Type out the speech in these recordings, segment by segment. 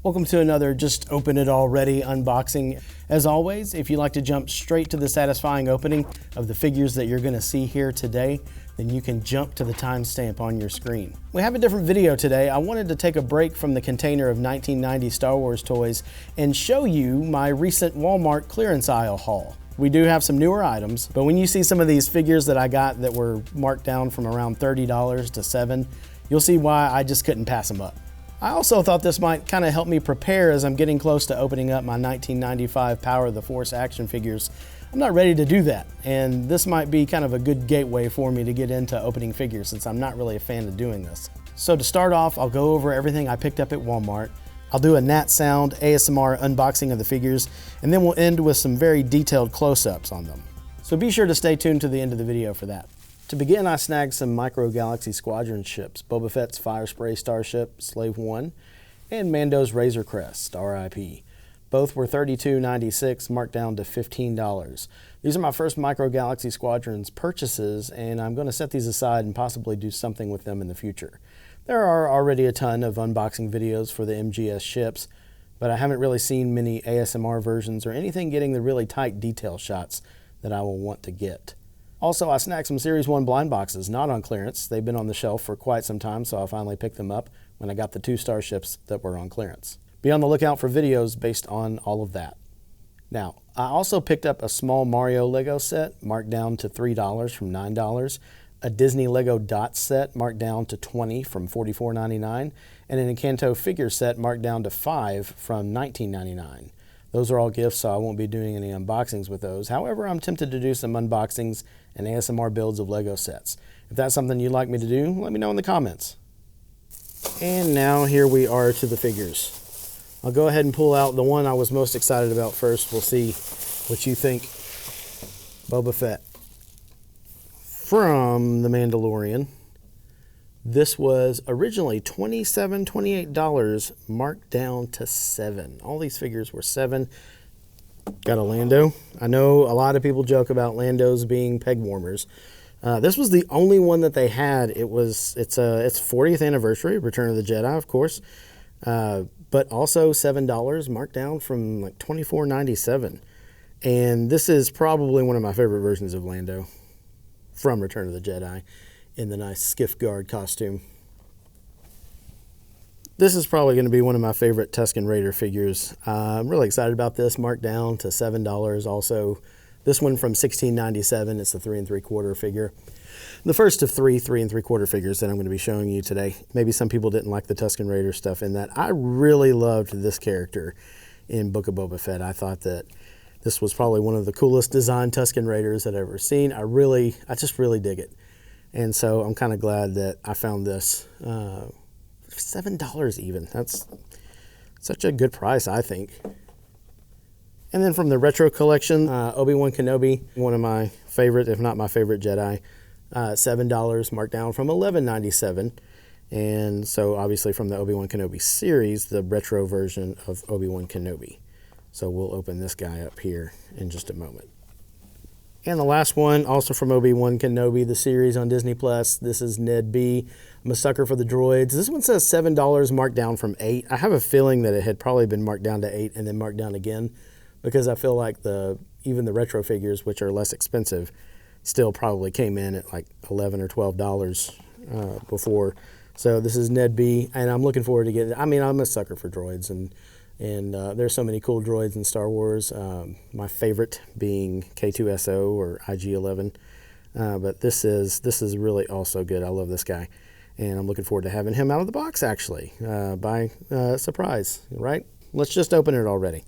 Welcome to another Just Open It Already unboxing. As always, if you like to jump straight to the satisfying opening of the figures that you're going to see here today, then you can jump to the timestamp on your screen. We have a different video today. I wanted to take a break from the container of 1990 Star Wars toys and show you my recent Walmart clearance aisle haul. We do have some newer items, but when you see some of these figures that I got that were marked down from around $30 to $7, you'll see why I just couldn't pass them up. I also thought this might kind of help me prepare as I'm getting close to opening up my 1995 Power of the Force action figures. I'm not ready to do that, and this might be kind of a good gateway for me to get into opening figures since I'm not really a fan of doing this. So to start off, I'll go over everything I picked up at Walmart. I'll do a Nat Sound ASMR unboxing of the figures, and then we'll end with some very detailed close-ups on them. So be sure to stay tuned to the end of the video for that. To begin, I snagged some Micro Galaxy Squadron ships, Boba Fett's Fire Spray Starship, Slave 1, and Mando's Razorcrest, RIP. Both were $32.96, marked down to $15. These are my first Micro Galaxy Squadrons purchases, and I'm going to set these aside and possibly do something with them in the future. There are already a ton of unboxing videos for the MGS ships, but I haven't really seen many ASMR versions or anything getting the really tight detail shots that I will want to get. Also, I snagged some Series 1 blind boxes, not on clearance. They've been on the shelf for quite some time, so I finally picked them up when I got the 2 starships that were on clearance. Be on the lookout for videos based on all of that. Now, I also picked up a small Mario Lego set, marked down to $3 from $9, a Disney Lego Dots set, marked down to $20 from $44.99, and an Encanto figure set, marked down to $5 from $19.99. Those are all gifts, so I won't be doing any unboxings with those. However, I'm tempted to do some unboxings and ASMR builds of Lego sets. If that's something you'd like me to do, let me know in the comments. And now here we are to the figures. I'll go ahead and pull out the one I was most excited about first. We'll see what you think. Boba Fett from The Mandalorian. This was originally $27, $28, marked down to $7. All these figures were $7. Got a Lando. I know a lot of people joke about Landos being peg warmers. This was the only one that they had. It's 40th anniversary, Return of the Jedi, of course, but also $7, marked down from like $24.97. And this is probably one of my favorite versions of Lando from Return of the Jedi, in the nice skiff guard costume. This is probably going to be one of my favorite Tusken Raider figures. I'm really excited about this, marked down to $7 also. This one from $16.97, it's the 3 3/4 figure. The first of 3 3 3/4 figures that I'm going to be showing you today. Maybe some people didn't like the Tusken Raider stuff in that. I really loved this character in Book of Boba Fett. I thought that this was probably one of the coolest designed Tusken Raiders that I've ever seen. I just really dig it. And so I'm kind of glad that I found this. $7 even. That's such a good price, I think. And then from the retro collection, Obi-Wan Kenobi, one of my favorite, if not my favorite Jedi. $7, marked down from $11.97. And so obviously from the Obi-Wan Kenobi series, the retro version of Obi-Wan Kenobi. So we'll open this guy up here in just a moment. And the last one, also from Obi-Wan Kenobi, the series on Disney+. This is Ned B. I'm a sucker for the droids. This one says $7, marked down from $8. I have a feeling that it had probably been marked down to $8 and then marked down again, because I feel like even the retro figures, which are less expensive, still probably came in at like $11 or $12 before. So this is Ned B, and I'm looking forward to getting it. I mean, I'm a sucker for droids, and there's so many cool droids in Star Wars. My favorite being K2SO or IG-11. But this is really also good. I love this guy. And I'm looking forward to having him out of the box, actually, by surprise, right? Let's just open it already.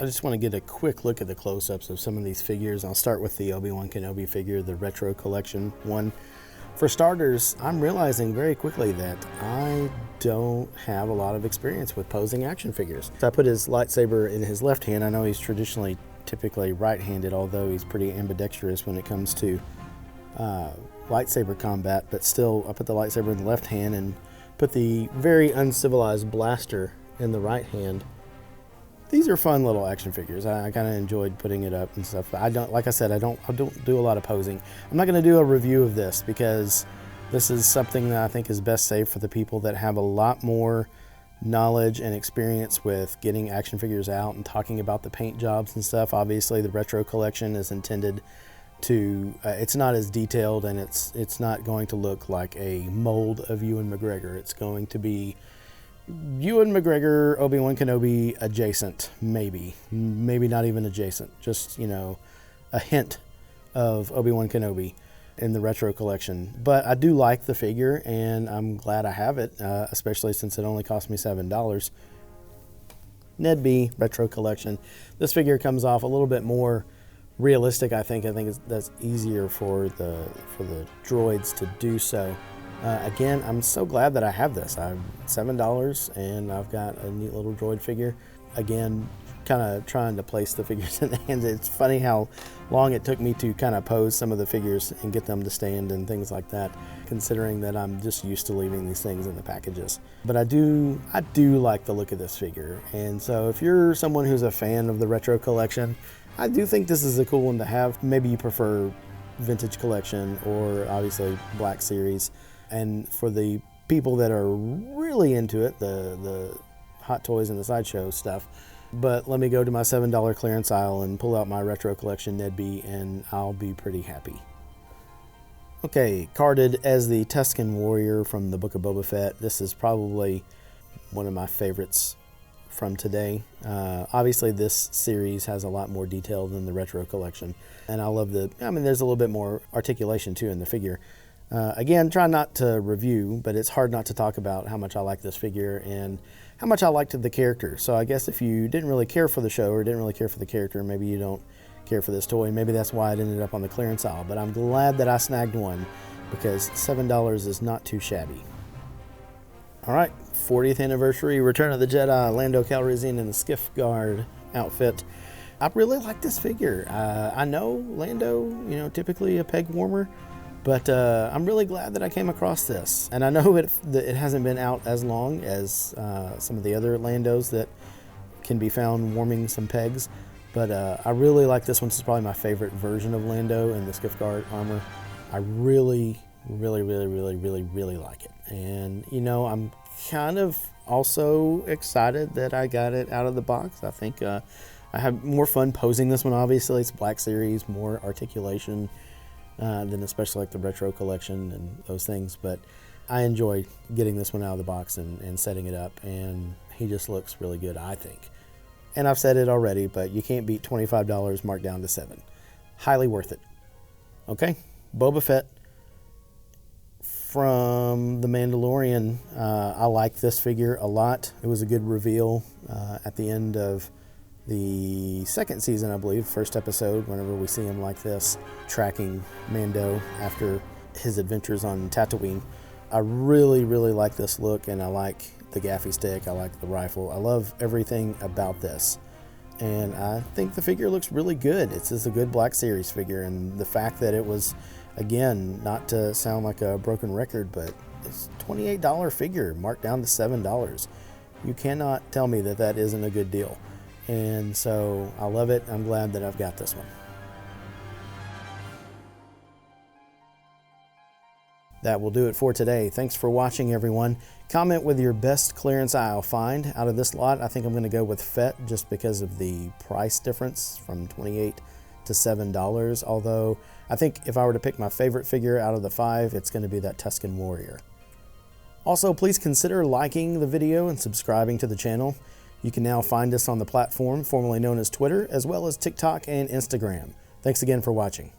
I just want to get a quick look at the close-ups of some of these figures. I'll start with the Obi-Wan Kenobi figure, the retro collection one. For starters, I'm realizing very quickly that I don't have a lot of experience with posing action figures. So I put his lightsaber in his left hand. I know he's typically right-handed, although he's pretty ambidextrous when it comes to lightsaber combat, but still I put the lightsaber in the left hand and put the very uncivilized blaster in the right hand. These are fun little action figures. I kind of enjoyed putting it up and stuff. I don't, like I said, I don't do a lot of posing. I'm not going to do a review of this because this is something that I think is best saved for the people that have a lot more knowledge and experience with getting action figures out and talking about the paint jobs and stuff. Obviously, the retro collection is intended to, it's not as detailed, and it's not going to look like a mold of Ewan McGregor. It's going to be Ewan McGregor, Obi-Wan Kenobi adjacent, maybe not even adjacent, just, you know, a hint of Obi-Wan Kenobi in the retro collection. But I do like the figure, and I'm glad I have it, especially since it only cost me $7. Ned B retro collection. This figure comes off a little bit more realistic, I think. That's easier for the droids to do so. Again, I'm so glad that I have this. I'm $7 and I've got a neat little droid figure. Again, kind of trying to place the figures in the hands. It's funny how long it took me to kind of pose some of the figures and get them to stand and things like that, considering that I'm just used to leaving these things in the packages. But I do like the look of this figure. And so if you're someone who's a fan of the retro collection, I do think this is a cool one to have. Maybe you prefer vintage collection or obviously Black Series. And for the people that are really into it, the Hot Toys and the Sideshow stuff. But let me go to my $7 clearance aisle and pull out my retro collection Ned B, and I'll be pretty happy. Okay, carded as the Tusken Warrior from the Book of Boba Fett. This is probably one of my favorites from today. Obviously this series has a lot more detail than the retro collection, and I love there's a little bit more articulation too in the figure. Again, try not to review, but it's hard not to talk about how much I like this figure and how much I liked the character. So I guess if you didn't really care for the show or didn't really care for the character, maybe you don't care for this toy. Maybe that's why it ended up on the clearance aisle. But I'm glad that I snagged one because $7 is not too shabby. All right, 40th anniversary Return of the Jedi, Lando Calrissian in the Skiff Guard outfit. I really like this figure. I know Lando, typically a peg warmer. But I'm really glad that I came across this. And I know it hasn't been out as long as some of the other Landos that can be found warming some pegs. But I really like this one. This is probably my favorite version of Lando in the Skiff Guard armor. I really, really, really, really, really, really like it. And, I'm kind of also excited that I got it out of the box. I think I have more fun posing this one, obviously. It's Black Series, more articulation. Than especially like the retro collection and those things, but I enjoy getting this one out of the box and setting it up, and he just looks really good, I think. And I've said it already, but you can't beat $25 marked down to $7. Highly worth it. Okay, Boba Fett from The Mandalorian. I like this figure a lot. It was a good reveal at the end of the second season, I believe, first episode, whenever we see him like this, tracking Mando after his adventures on Tatooine. I really, really like this look, and I like the gaffy stick, I like the rifle. I love everything about this. And I think the figure looks really good. It's just a good Black Series figure, and the fact that it was, again, not to sound like a broken record, but it's a $28 figure marked down to $7. You cannot tell me that that isn't a good deal. And so I love it. I'm glad that I've got this one. That will do it for today. Thanks for watching, everyone. Comment with your best clearance aisle find. Out of this lot, I think I'm going to go with Fett just because of the price difference from $28 to $7. Although I think if I were to pick my favorite figure out of the 5, it's going to be that Tusken Warrior. Also, please consider liking the video and subscribing to the channel. You can now find us on the platform formerly known as Twitter, as well as TikTok and Instagram. Thanks again for watching.